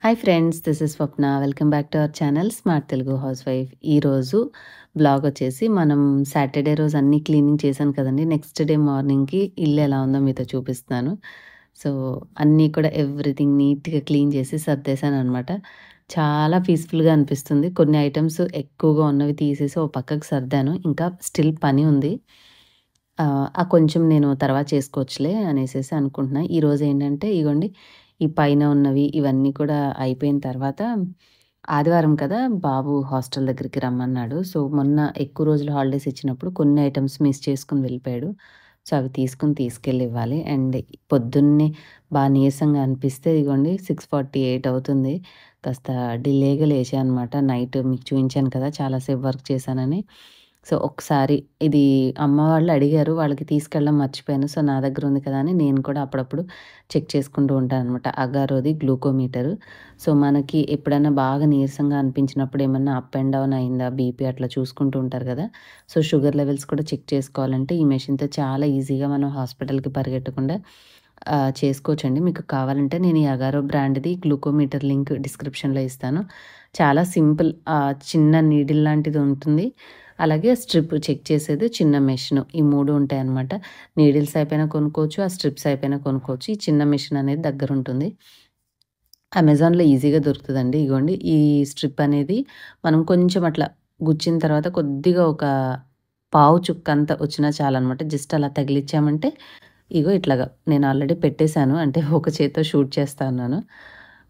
Hi friends, this is Swapna. Welcome back to our channel smart Telugu house wife. ఈరోజు vlog వచ్చేసి మనం Saturday రోజు అన్నీ క్లీనింగ్ చేశాను కదండి. నెక్స్ట్ డే మార్నింగ్కి ఇల్లు ఎలా ఉందో మీతో చూపిస్తున్నాను. సో అన్నీ కూడా ఎవ్రీథింగ్ నీట్గా క్లీన్ చేసి సర్దేశాను అనమాట. చాలా పీస్ఫుల్గా అనిపిస్తుంది. కొన్ని ఐటమ్స్ ఎక్కువగా ఉన్నవి తీసేసి ఓ పక్కకు సర్దాను. ఇంకా స్టిల్ పని ఉంది. ఆ కొంచెం నేను తర్వాత చేసుకోవచ్చులే అనేసేసి అనుకుంటున్నా. ఈరోజు ఏంటంటే ఇగోండి, ఈ పైన ఉన్నవి ఇవన్నీ కూడా అయిపోయిన తర్వాత ఆదివారం కదా, బాబు హాస్టల్ దగ్గరికి రమ్మన్నాడు. సో మొన్న ఎక్కువ రోజులు హాలిడేస్ ఇచ్చినప్పుడు కొన్ని ఐటమ్స్ మిస్ చేసుకొని వెళ్ళిపోయాడు. సో అవి తీసుకెళ్ళి ఇవ్వాలి. అండ్ పొద్దున్నే నీరసంగా అనిపిస్తే ఇగోండి 6:48 అవుతుంది. కాస్త డిలేగా లేచా అనమాట. నైట్ మీకు చూయించాను కదా, చాలాసేపు వర్క్ చేశానని. సో ఒకసారి ఇది అమ్మ వాళ్ళు అడిగారు, వాళ్ళకి తీసుకెళ్ళడం మర్చిపోయాను. సో నా దగ్గర ఉంది కదా అని నేను కూడా అప్పుడప్పుడు చెక్ చేసుకుంటూ ఉంటాననమాట. అగారోది గ్లూకోమీటరు. సో మనకి ఎప్పుడైనా బాగా నీరసంగా అనిపించినప్పుడు ఏమన్నా అప్ అండ్ డౌన్ అయిందా బీపీ అట్లా చూసుకుంటూ ఉంటారు కదా. సో షుగర్ లెవెల్స్ కూడా చెక్ చేసుకోవాలంటే ఈ మెషిన్‌తో చాలా ఈజీగా మనం హాస్పిటల్‌కి పరిగెట్టకుండా చేసుకోవచ్చండి. మీకు కావాలంటే నేను ఈ అగారో బ్రాండ్‌ది గ్లూకోమీటర్ లింక్ డిస్క్రిప్షన్‌లో ఇస్తాను. చాలా సింపుల్, చిన్న నీడిల్ లాంటిది ఉంటుంది. అలాగే స్ట్రిప్ చెక్ చేసేది చిన్న మెషిను. ఈ 3 ఉంటాయన్నమాట. నీడిల్స్ అయిపోయినా కొనుక్కోవచ్చు, ఆ స్ట్రిప్స్ అయిపోయినా కొనుక్కోవచ్చు. ఈ చిన్న మెషిన్ అనేది దగ్గరుంటుంది. అమెజాన్‌లో ఈజీగా దొరుకుతదండి. ఇగోండి, ఈ స్ట్రిప్ అనేది మనం కొంచెం అట్లా గుచ్చిన తర్వాత కొద్దిగా ఒక పావు చుక్కంత వచ్చినా చాలనమాట. జస్ట్ అలా తగిలిచ్చామంటే ఇగో ఇట్లాగా నేను ఆల్రెడీ పెట్టేశాను. అంటే ఒక చేత్తో షూట్ చేస్తా ఉన్నాను.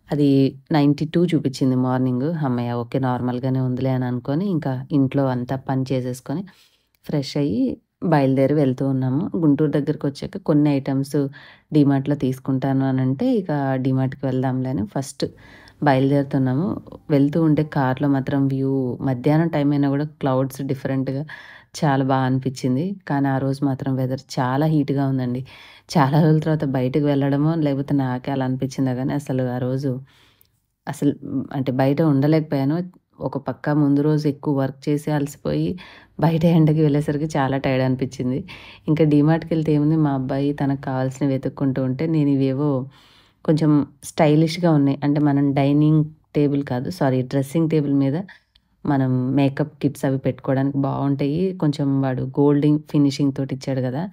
అది 92 చూపిచ్చింది మార్నింగు. హమ్మయ్య! ఓకే, నార్మల్‌గానే ఉందిలే అని అనుకోని ఇంకా ఇంట్లో అంతా పని చేసేసుకొని ఫ్రెష్ అయ్యి బయలుదేరి వెళ్తూ ఉన్నాము. గుంటూరు దగ్గరకొచ్చాక కొన్ని ఐటెమ్స్ డీమార్ట్‌లో తీసుకుంటాను అనంటే ఇక డీమార్ట్‌కి వెళ్దాంలే అని ఫస్ట్ బయలుదేరుతున్నాము. వెళ్తూ ఉంటే కార్‌లో మాత్రం వ్యూ మధ్యాహ్నం టైం అయినా గూడా క్లౌడ్స్ డిఫరెంట్‌గా చాలా అనిపిచ్చింది. కానీ ఆ రోజు మాత్రం వెదర్ చాలా హీట్‌గా ఉందండి. చాలా రోజుల తర్వాత బయటకి వెళ్ళడమో, లేకపోతే నాకే అలా అనిపిచ్చిందో గానీ అసలు ఆ రోజు అంటే బయట ఉండలేకపోయాను. ఒక పక్క ముందు రోజు ఎక్కువ వర్క్ చేసి అలసిపోయి బయట ఎండకి వెళ్ళేసరికి చాలా టైర్డ్ అనిపిచ్చింది. ఇంకా డీమార్ట్‌కెళ్తే ఏముంది, మా అబ్బాయి తనకు కావాల్సినవి వెతుక్కుంటూ ఉంటే నేను ఇవేవో కొంచెం స్టైలిష్‌గా ఉన్నాయి. అంటే మనం డైనింగ్ టేబుల్ కాదు, సారీ, డ్రెస్సింగ్ టేబుల్ మీద మనం మేకప్ కిట్స్ అవి పెట్టుకోవడానికి బావుంటాయి. కొంచెం వాడు గోల్డింగ్ ఫినిషింగ్ తోటి ఇచ్చాడు గదా.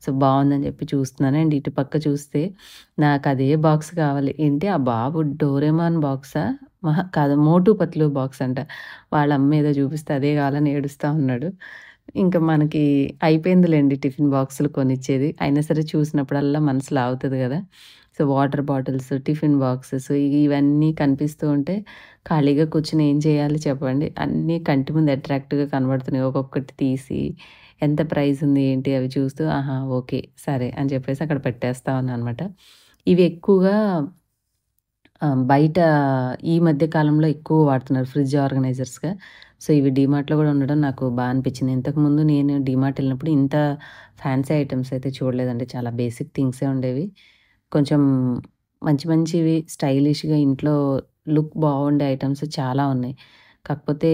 సో బావుందని జెప్పి చూస్తున్నాను. అండ్ ఇటు పక్క చూస్తే నాకదే బాక్స్ కావాలి. ఏంటి ఆ బాబు డోరేమాన్ బాక్సా? అహా! కాదు, మోటు పత్లు బాక్స్ అంట. వాళ్ళ అమ్మ ఏదో చూపిస్తే అదే కావాలని ఏడుస్తా ఉన్నాడు. ఇంక మనకి అయిపోయిందిలెండి టిఫిన్ బాక్సులు కొనిచ్చేది. అయినా సరే చూసినప్పుడల్లా మనసు లాగుతది గదా. So water bottles, tiffin boxes ఇవన్నీ కనిపిస్తూ ఉంటే ఖాళీగా కూర్చొని ఏం చేయాలి చెప్పండి? అన్నీ కంటి ముందు అట్రాక్టివ్‌గా కనబడుతున్నాయి. ఒక్కొక్కటి తీసి ఎంత ప్రైస్ ఉంది ఏంటి అవి చూస్తూ ఆహా! ఓకే, సరే అని చెప్పేసి అక్కడ పెట్టేస్తా ఉన్నాననమాట. ఇవి ఎక్కువగా బయట ఈ మధ్య కాలంలో ఎక్కువ వాడుతున్నారు ఫ్రిడ్జ్ ఆర్గనైజర్స్‌గా. సో ఇవి డీమార్ట్‌లో గూడా ఉండడం నాకు అనిపించింది. ఇంతకుముందు నేను డీమార్ట్ ఎళ్ళినప్పుడు ఇంత ఫ్యాన్సీ ఐటెమ్స్ అయితే చూడలేదండి. చాలా బేసిక్ థింగ్సే ఉండేవి. కొంచెం మంచివి స్టైలిష్‌గా ఇంట్లో లుక్ బాగుండే ఐటెమ్స్ చాలా ఉన్నాయి. కాకపోతే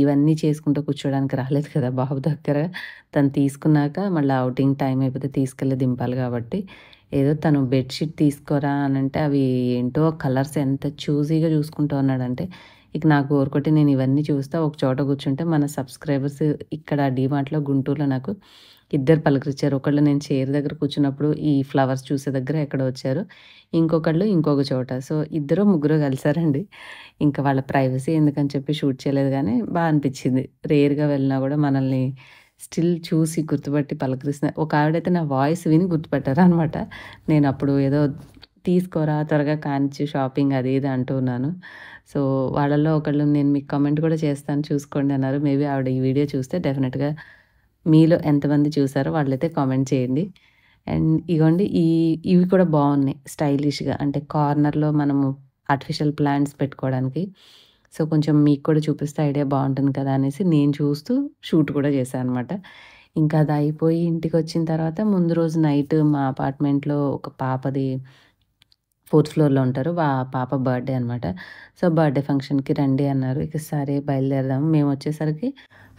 ఇవన్నీ చేసుకుంటూ కూర్చోడానికి రాలేదు కదా బాబు దగ్గర. తను తీసుకున్నాక మళ్ళీ ఔటింగ్ టైం అయిపోతే తీసుకెళ్ళి దింపాలి కాబట్టి, ఏదో తను బెడ్‌షీట్ తీసుకోరా అనంటే అవి ఏంటో కలర్స్ ఎంత చూసీగా చూసుకుంటూ ఉన్నాడంటే, ఇక నాకు బోర్ కొట్టి నేను ఇవన్నీ చూస్తా ఒక చోట కూర్చుంటే మన సబ్స్క్రైబర్స్ ఇక్కడ డీమార్ట్‌లో గుంటూరులో నాకు ఇద్దరు పలకరించారు. ఒకళ్ళు నేను చైర్ దగ్గర కూర్చున్నప్పుడు ఈ ఫ్లవర్స్ చూసే దగ్గర ఎక్కడో వచ్చారు. ఇంకొకళ్ళు ఇంకొక చోట. సో ఇద్దరో ముగ్గురో కలిసారండి. ఇంకా వాళ్ళ ప్రైవసీ ఎందుకని చెప్పి షూట్ చేయలేదు గానీ అనిపిచ్చింది. రేర్‌గా వెళ్ళినా గూడా మనల్ని స్టిల్ చూసి గుర్తుపట్టి పలకరిస్తున్నారు. ఒక ఆవిడైతే నా వాయిస్ విని గుర్తుపట్టారనమాట. నేనప్పుడు ఏదో తీసుకోరా త్వరగా కానిచ్చు షాపింగ్ అది ఇది అంటూ ఉన్నాను. సో వాళ్ళలో ఒకళ్ళు నేను మీకు కామెంట్ కూడా చేస్తాను చూసుకోండి అన్నారు. మేబీ ఆవిడ ఈ వీడియో చూస్తే డెఫినిట్‌గా మీలో ఎంతమంది చూసారో వాళ్ళైతే కామెంట్ చేయండి. అండ్ ఇగోండి ఇవి కూడా బావున్నాయి స్టైలిష్‌గా. అంటే కార్నర్‌లో మనము ఆర్టిఫిషియల్ ప్లాంట్స్ పెట్టుకోవడానికి. సో కొంచెం మీకు కూడా చూపిస్తే ఐడియా బావుంటుంది కదా అనేసి నేను చూస్తూ షూట్ కూడా చేశా అనమాట. ఇంకా అది అయిపోయి ఇంటికొచ్చిన తర్వాత ముందు రోజు నైట్ మా అపార్ట్మెంట్‌లో ఒక పాపది ఫోర్త్ ఫ్లోర్‌లో ఉంటారు. పాప బర్త్‌డే అనమాట. సో బర్త్‌డే ఫంక్షన్‌కి రండి అన్నారు. ఇక సరే బయలుదేరదాం. మేమొచ్చేసరికి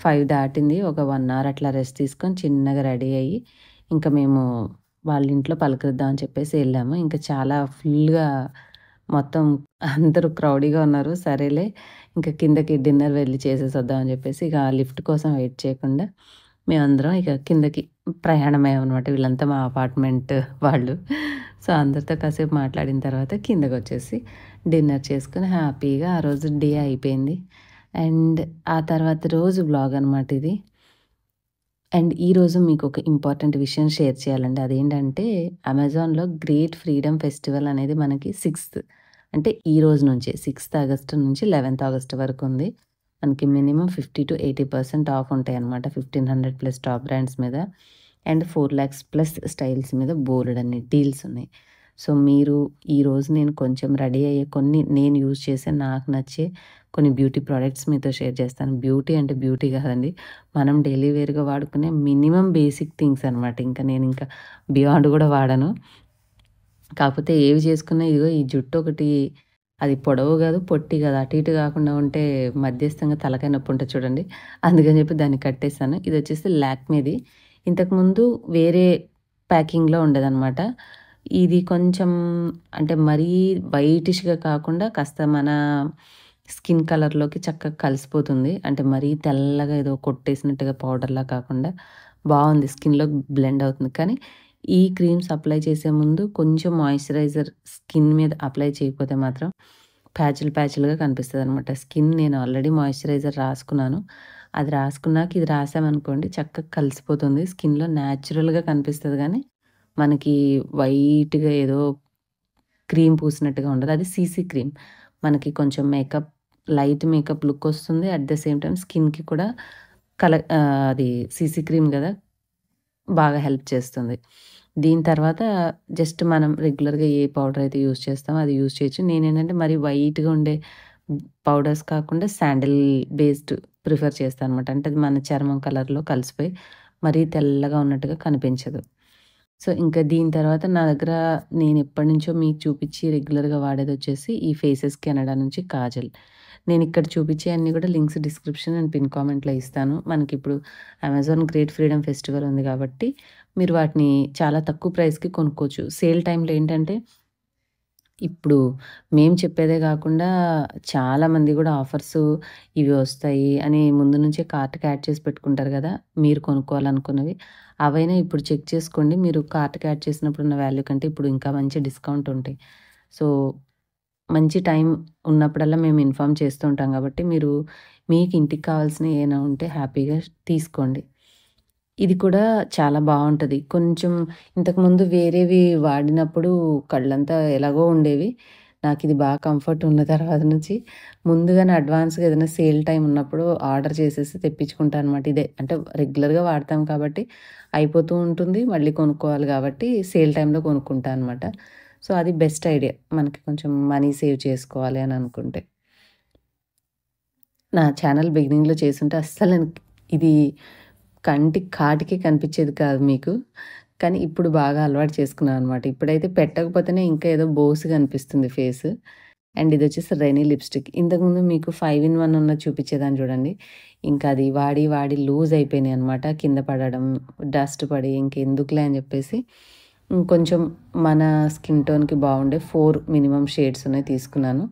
5 దాటింది. ఒక 1 అవర్ అట్లా రెస్ట్ తీసుకొని చిన్నగా రెడీ అయ్యి, ఇంకా మేము వాళ్ళ ఇంట్లో పలకరిద్దాం అని చెప్పేసి ఎళ్ళాము. ఇంకా చాలా ఫుల్‌గా మొత్తం అందరూ క్రౌడీగా ఉన్నారు. సరేలే ఇంక కిందకి డిన్నర్ వెళ్లి చేసేసొద్దాం అని జెప్పేసి ఇక లిఫ్ట్ కోసం వెయిట్ చేయకుండా మేమందరం ఇక కిందకి ప్రయాణమయ్యామనమాట. వీళ్ళంతా మా అపార్ట్‌మెంట్ వాళ్ళు. సో, అందరితో కాసేపు మాట్లాడిన తర్వాత కిందకొచ్చేసి డిన్నర్ చేసుకొని హ్యాపీగా ఆ రోజు డే అయిపోయింది. అండ్ ఆ తర్వాత రోజు వ్లాగ్ అనమాట ఇది. అండ్ ఈరోజు మీకొక ఇంపార్టెంట్ విషయం షేర్ చేయాలండి. అదేంటంటే అమెజాన్‌లో గ్రేట్ ఫ్రీడమ్ ఫెస్టివల్ అనేది మనకి 6థ్ అంటే ఈ రోజు నుంచే 6థ్ ఆగస్ట్ నుంచి 11థ్ ఆగస్ట్ వరకు ఉంది. మనకి మినిమమ్ 50-80% ఆఫ్ ఉంటాయన్నమాట. 1500 ప్లస్ టాప్ బ్రాండ్స్ మీద అండ్ 4,00,000 ప్లస్ స్టైల్స్ మీద బోలెడన్ని డీల్స్ ఉన్నాయి. సో, మీరు ఈరోజు నేను కొంచెం రెడీ అయ్యే కొన్ని నేను యూజ్ చేసే నాకు నచ్చే కొన్ని బ్యూటీ ప్రొడక్ట్స్ మీతో షేర్ చేస్తాను. బ్యూటీ అంటే బ్యూటీ కాదండి. మనం డైలీ వేర్‌గా వాడుకునే మినిమమ్ బేసిక్ థింగ్స్ అనమాట. నేనింకా బియాండ్ గూడా వాడను. కాకపోతే ఏవి చేసుకున్నా ఇదిగో ఈ జుట్టు ఒకటి అది పొడవు గాదు, పొట్టి గాదు. అటు ఇటు గాకుండా ఉంటే మధ్యస్థంగా తలకాయ నొప్పి ఉంటది చూడండి. అందుకని చెప్పి దాన్ని కట్టేసాను. ఇదొచ్చేసి లాక్మేది. ఇంతకుముందు వేరే ప్యాకింగ్‌లో ఉండేదనమాట. ఇది కొంచెం అంటే మరీ వైటిష్‌గా కాకుండా కాస్త మన స్కిన్ కలర్‌లోకి చక్కగా కలిసిపోతుంది. అంటే మరీ తెల్లగా ఏదో కొట్టేసినట్టుగా పౌడర్‌లా కాకుండా బావుంది. స్కిన్‌లో బ్లెండ్ అవుతుంది. కానీ ఈ క్రీమ్స్ అప్లై చేసే ముందు కొంచెం మాయిశ్చరైజర్ స్కిన్ మీద అప్లై చేయకపోతే మాత్రం ప్యాచులు ప్యాచులుగా కనిపిస్తదనమాట. స్కిన్ నేను ఆల్రెడీ మాయిశ్చరైజర్ రాసుకున్నాను. అది రాసుకున్నాక ఇది రాసామనుకోండి చక్కగా కలిసిపోతుంది. స్కిన్‌లో న్యాచురల్‌గా కనిపిస్తది గానీ, మనకి వైట్‌గా ఏదో క్రీమ్ పూసినట్టుగా ఉండదు. అది సీసీ క్రీమ్. మనకి కొంచెం లైట్ మేకప్ లుక్ వస్తుంది. అట్ ద సేమ్ టైమ్ స్కిన్‌కి కూడా అది సీసీ క్రీమ్ గదా! బాగా హెల్ప్ చేస్తుంది. దీని తర్వాత జస్ట్ మనం రెగ్యులర్‌గా ఏ పౌడర్ అయితే యూజ్ చేస్తామో అది యూజ్ చేయొచ్చు. నేనేంటంటే మరి వైట్‌గా ఉండే పౌడర్స్ కాకుండా శాండిల్ బేస్డ్ ప్రిఫర్ చేస్తాననమాట. అంటే అది మన చర్మం కలర్‌లో కలిసిపోయి మరీ తెల్లగా ఉన్నట్టుగా కనిపించదు. సో, ఇంకా దీని తర్వాత నా దగ్గర నేనెప్పటినుంచో మీకు చూపిచ్చి రెగ్యులర్‌గా వాడేదొచ్చేసి ఈ ఫేసెస్ కెనడా నుంచి కాజల్. నేనిక్కడ చూపిచ్చేయన్నీ గూడా లింక్స్ డిస్క్రిప్షన్ అండ్ పిన్ కామెంట్‌లో ఇస్తాను. మనకిప్పుడు అమెజాన్ గ్రేట్ ఫ్రీడమ్ ఫెస్టివల్ ఉంది గాబట్టి, మీరు వాటిని చాలా తక్కువ ప్రైస్‌కి కొనుక్కోవచ్చు. సేల్ టైమ్‌లో ఏంటంటే ఇప్పుడు మేము చెప్పేదే గాకుండా చాలామంది గూడా ఆఫర్సు ఇవి వస్తాయి అని ముందు నుంచే కార్ట్‌కి యాడ్ చేసి పెట్టుకుంటారు గదా! మీరు కొనుక్కోవాలనుకున్నవి. అవైనా ఇప్పుడు చెక్ చేసుకోండి. మీరు కార్ట్‌కి యాడ్ చేసినప్పుడు ఉన్న వాల్యూ కంటే ఇప్పుడు ఇంకా మంచి డిస్కౌంట్ ఉంటాయి. సో, మంచి టైం ఉన్నప్పుడల్లా మేము ఇన్ఫార్మ్ చేస్తూ ఉంటాం గాబట్టి మీకు ఇంటికి కావాల్సినయి ఏమైనా ఉంటే హ్యాపీగా తీసుకోండి. ఇది కూడా చాలా బావుంటది. కొంచెం ఇంతకుముందు వేరేవి వాడినప్పుడు కళ్ళంతా ఎలాగో ఉండేవి. నాకిది బాగా కంఫర్ట్ ఉన్న తర్వాత నుంచి ముందుగానే అడ్వాన్స్‌గా ఏదైనా సేల్ టైమ్ ఉన్నప్పుడు ఆర్డర్ చేసేసి తెప్పించుకుంటా అనమాట. ఇదే అంటే రెగ్యులర్‌గా వాడతాం కాబట్టి అయిపోతూ ఉంటుంది. మళ్ళీ కొనుక్కోవాలి కాబట్టి సేల్ టైమ్‌లో కొనుక్కుంటా అనమాట. సో, అది బెస్ట్ ఐడియా. మనకి కొంచెం మనీ సేవ్ చేసుకోవాలి అని అనుకుంటే. నా ఛానల్ బిగినింగ్‌లో చేసుంటే అస్సలు ఇది కంటికి కాటికే కనిపించేది కాదు మీకు. కానీ ఇప్పుడు బాగా అలవాటు చేసుకున్నాననమాట. ఇప్పుడైతే పెట్టకపోతేనే ఇంకా ఏదో బోసిగా అనిపిస్తుంది ఫేసు. అండ్ ఇదొచ్చేసి రెనీ లిప్‌స్టిక్. ఇంతకుముందు మీకు 5 ఇన్ 1 ఉన్నది చూపించేదాన్ని చూడండి. ఇంకా అది వాడి వాడి లూజ్ అయిపోయినాయనమాట. కింద పడడం, డస్ట్ పడి ఇంకెందుకులే అని చెప్పేసి కొంచెం మన స్కిన్ టోన్‌కి బాగుండే 4 మినిమమ్ షేడ్స్ ఉన్నయి తీసుకున్నాను.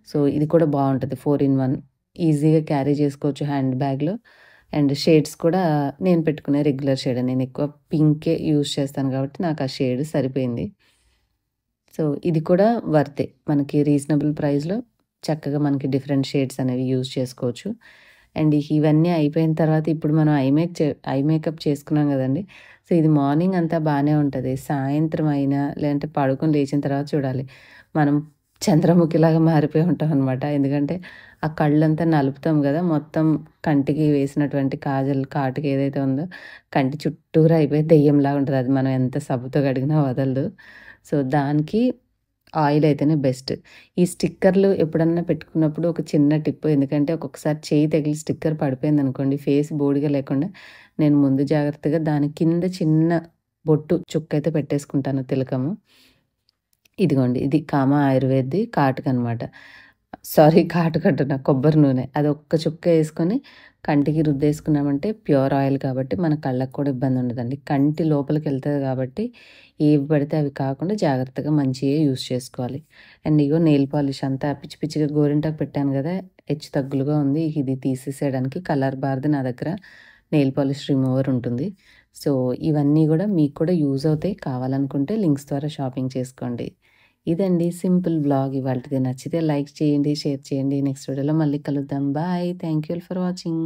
సో, ఇది కూడా బావుంటది 4 ఇన్ 1 ఈజీగా క్యారీ చేసుకోవచ్చు హ్యాండ్ బ్యాగ్‌లో. అండ్ షేడ్స్ కూడా నేను పెట్టుకునే రెగ్యులర్ షేడే. నేనెక్కువ పింకే యూజ్ చేస్తాను కాబట్టి నాకు ఆ షేడ్ సరిపోయింది. సో, ఇది కూడా వర్తే. మనకి రీజనబుల్ ప్రైస్‌లో చక్కగా మనకి డిఫరెంట్ షేడ్స్ అనేవి యూజ్ చేసుకోవచ్చు. అండ్ ఇవన్నీ అయిపోయిన తర్వాత ఇప్పుడు మనం ఐ మేకప్ చేసుకున్నాం గదండీ! సో, ఇది మార్నింగ్ అంతా బానే ఉంటది. సాయంత్రం అయినా లేదంటే పడుకొని లేచిన తర్వాత చూడాలి. మనం చంద్రముఖిలాగా మారిపోయి ఉంటామనమాట. ఎందుకంటే ఆ కళ్ళంతా నలుపుతాం గదా! మొత్తం కంటికి వేసినటువంటి కాజల్ కాటుక ఏదైతే ఉందో కంటి చుట్టూరా అయిపోయి దెయ్యంలాగా ఉంటది. అది మనం ఎంత సబ్బుతో కడిగినా వదలదు. సో, దానికి ఆయిల్ అయితేనే బెస్ట్. ఈ స్టిక్కర్లు ఎప్పుడన్నా పెట్టుకున్నప్పుడు ఒక చిన్న టిప్పు ఎందుకంటే ఒక్కొక్కసారి చెయ్యి తగిలి స్టిక్కర్ పడిపోయిందనుకోండి ఫేస్ బోడిగా లేకుండా నేను ముందు జాగ్రత్తగా దాని కింద చిన్న బొట్టు చుక్కయితే పెట్టేసుకుంటాను తిలకము. ఇదిగోండి ఇది కామా ఆయుర్వేద్‌ది కాటుకనమాట. సారీ ఘాటుకంటున్నా కొబ్బరి నూనె. అది ఒక్క చుక్క యేసుకొని కంటికి రుద్దేసుకున్నామంటే ప్యూర్ ఆయిల్ కాబట్టి మన కళ్ళకి కూడా ఇబ్బందుండదండి. కంటి లోపలికెళ్తది కాబట్టి ఏవి పడితే అవి కాకుండా జాగ్రత్తగా మంచియే యూజ్ చేసుకోవాలి. అండ్ ఇగో నెయిల్ పాలిష్ అంతా పిచ్చి పిచ్చిగా గోరింటాకు పెట్టాను గదా! హెచ్చు తగ్గులుగా ఉంది. ఇది తీసేసేయడానికి కలర్ బార్‌ది నా దగ్గర నెయిల్ పాలిష్ రిమూవర్ ఉంటుంది. సో, ఇవన్నీ గూడా మీకు కూడా యూజ్ అవుతాయి. కావాలనుకుంటే లింక్స్ ద్వారా షాపింగ్ చేసుకోండి. ఇదండి సింపుల్ వ్లాగ్ ఇవాల్టిది. నచ్చితే లైక్ చేయండి, షేర్ చేయండి. నెక్స్ట్ వీడియోలో మళ్ళీ కలుద్దాం. Bye. Thank you all for watching.